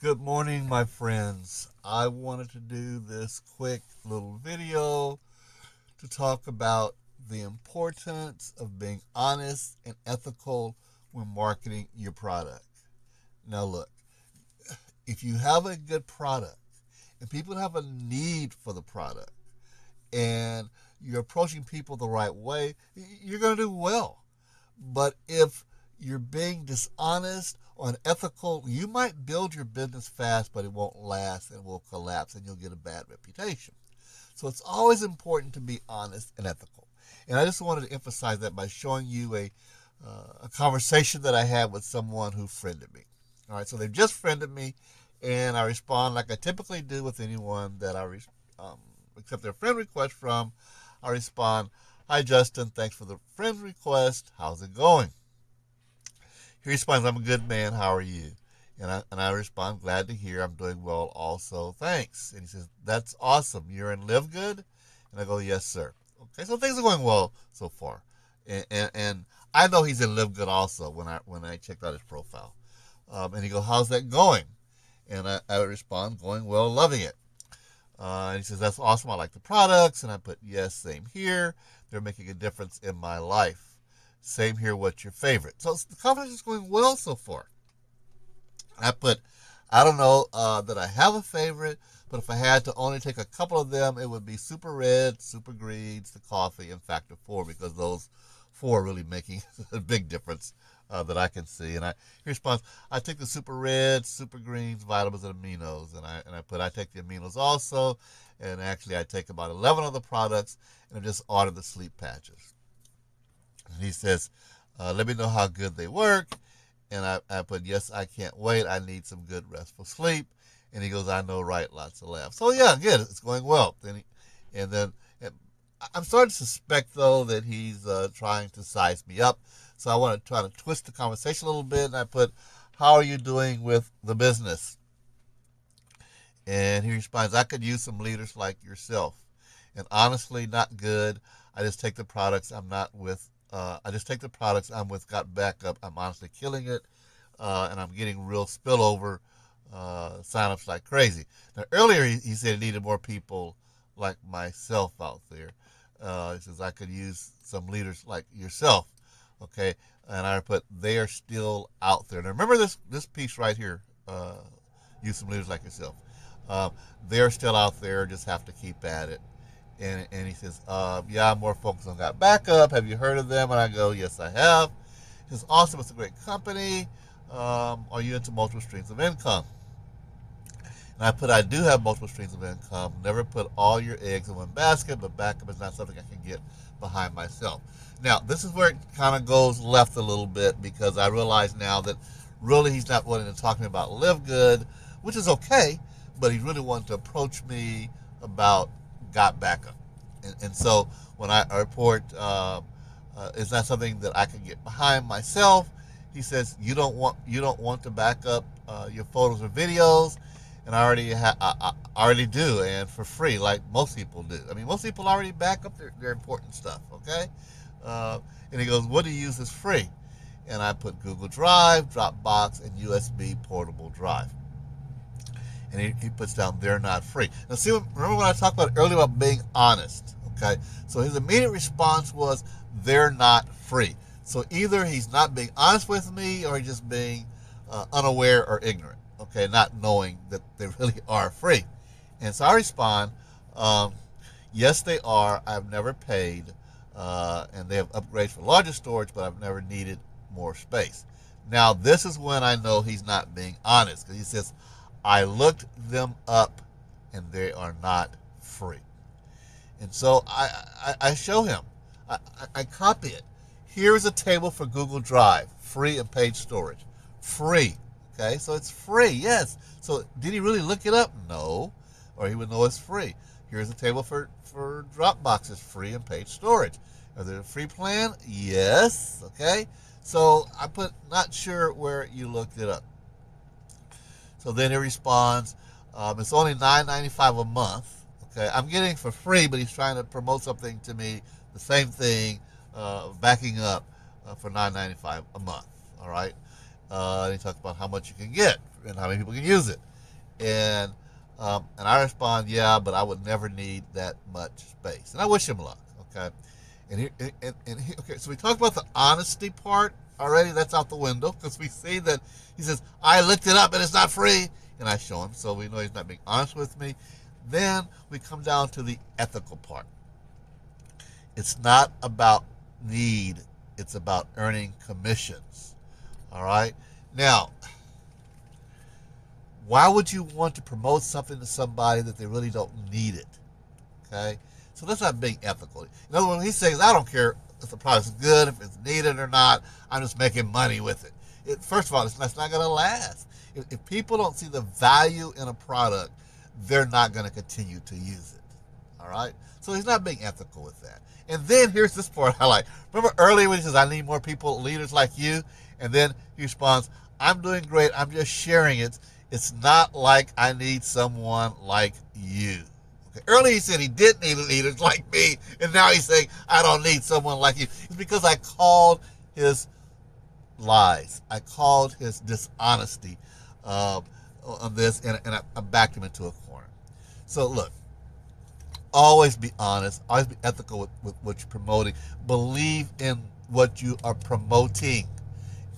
Good morning, my friends. I wanted to do this quick little video to talk about the importance of being honest and ethical when marketing your product. Now, look, if you have a good product and people have a need for the product and you're approaching people the right way, you're going to do well. But if you're being dishonest or unethical, you might build your business fast, but it won't last and will collapse and you'll get a bad reputation. So it's always important to be honest and ethical. And I just wanted to emphasize that by showing you a conversation that I had with someone who friended me. All right, so they've just friended me, and I respond like I typically do with anyone that I accept their friend request from. I respond, "Hi, Justin. Thanks for the friend request. How's it going?" He responds, "I'm a good man. How are you?" And I respond, "Glad to hear. I'm doing well also. Thanks." And he says, "That's awesome. You're in LiveGood?" And I go, "Yes, sir." Okay, so things are going well so far. And I know he's in LiveGood also when I checked out his profile. And he goes, "How's that going?" And I respond, "Going well, loving it." And he says, "That's awesome. I like the products." And I put, "Yes, same here. They're making a difference in my life. Same here. What's your favorite?" So the conversation is going well so far. I put, "I don't know that I have a favorite, but if I had to only take a couple of them, it would be Super Red, Super Greens, the coffee, and Factor 4, because those four are really making a big difference that I can see." And he responds, "I take the Super Red, Super Greens, vitamins, and aminos." And I put, "I take the aminos also. And actually, I take about 11 of the products, and I just ordered the sleep patches." And he says, "Let me know how good they work." And I put, "Yes, I can't wait. I need some good restful sleep." And he goes, "I know, right? Lots of laughs." So yeah, good. It's going well. And I'm starting to suspect though that he's trying to size me up. So I want to try to twist the conversation a little bit. And I put, "How are you doing with the business?" And he responds, "I could use some leaders like yourself. And honestly, not good. I just take the products I'm not with. I just take the products I'm with, got backup. I'm honestly killing it, and I'm getting real spillover signups like crazy." Now earlier he said he needed more people like myself out there. He says, "I could use some leaders like yourself." Okay, and I put, "They are still out there." Now remember this piece right here. Use some leaders like yourself. Um, they're still out there. Just have to keep at it. And he says, "Yeah, I'm more focused on Got Backup. Have you heard of them?" And I go, "Yes, I have." He says, "Awesome. It's a great company. Are you into multiple streams of income?" And I put, "I do have multiple streams of income. Never put all your eggs in one basket, but backup is not something I can get behind myself." Now, this is where it kind of goes left a little bit, because I realize now that really he's not wanting to talk to me about Live Good, which is okay, but he really wanted to approach me about Got Backup. And so when I report it's not something that I can get behind myself, he says, "You don't want to back up your photos or videos." And I already do, and for free, like most people do. I mean, most people already back up their important stuff. Okay, and he goes, "What do you use as free?" And I put Google Drive, Dropbox, and USB portable drive. And he puts down, "They're not free." Now, see, remember when I talked about earlier about being honest? Okay, so his immediate response was, "They're not free." So either he's not being honest with me, or he's just being unaware or ignorant. Okay, not knowing that they really are free. And so I respond, um, "Yes, they are. I've never paid, and they have upgrades for larger storage, but I've never needed more space." Now, this is when I know he's not being honest, because he says, "I looked them up, and they are not free." And so I show him. I copy it. Here is a table for Google Drive, free and paid storage. Free. Okay, so it's free, yes. So did he really look it up? No. Or he would know it's free. Here's a table for Dropboxes, free and paid storage. Are there a free plan? Yes. Okay. So I put, "Not sure where you looked it up." So then he responds, "It's only $9.95 a month." Okay, I'm getting it for free, but he's trying to promote something to me, the same thing, backing up for $9.95 a month. All right. He talks about how much you can get and how many people can use it. And I respond, yeah, but I would never need that much space. And I wish him luck. Okay. Okay, so we talked about the honesty part already. That's out the window because we see that he says, I looked it up and it's not free. And I show him, so we know he's not being honest with me. Then we come down to the ethical part. It's not about need, it's about earning commissions. All right? Now, why would you want to promote something to somebody that they really don't need it? Okay? So that's not being ethical. In other words, he's saying, I don't care if the product's good, if it's needed or not, I'm just making money with it. First of all, that's not going to last. If people don't see the value in a product, they're not going to continue to use it. All right? So he's not being ethical with that. And then here's this part I like. Remember earlier when he says, I need more people, leaders like you? And then he responds, I'm doing great. I'm just sharing it. It's not like I need someone like you. Okay. Earlier he said he didn't need leaders like me. And now he's saying, I don't need someone like you. It's because I called his lies. I called his dishonesty on this, and I backed him into a corner. So look, always be honest. Always be ethical with what you're promoting. Believe in what you are promoting.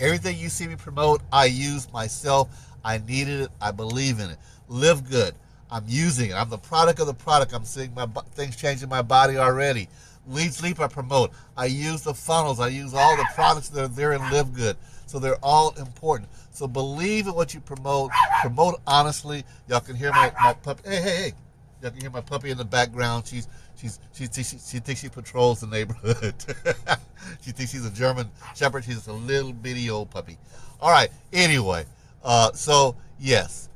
Everything you see me promote, I use myself. I needed it. I believe in it. Live good. I'm using it. I'm the product of the product. I'm seeing my things change in my body already. Lead Sleep, I promote. I use the funnels. I use all the products that are there in Live Good. So they're all important. So believe in what you promote. Promote honestly. Y'all can hear my puppy. Hey. Y'all can hear my puppy in the background. She thinks she patrols the neighborhood. She thinks she's a German Shepherd. She's just a little bitty old puppy. All right. Anyway, so yes,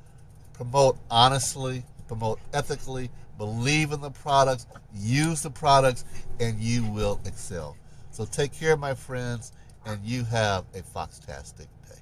promote honestly, promote ethically, believe in the products, use the products, and you will excel. So take care, my friends, and you have a foxtastic day.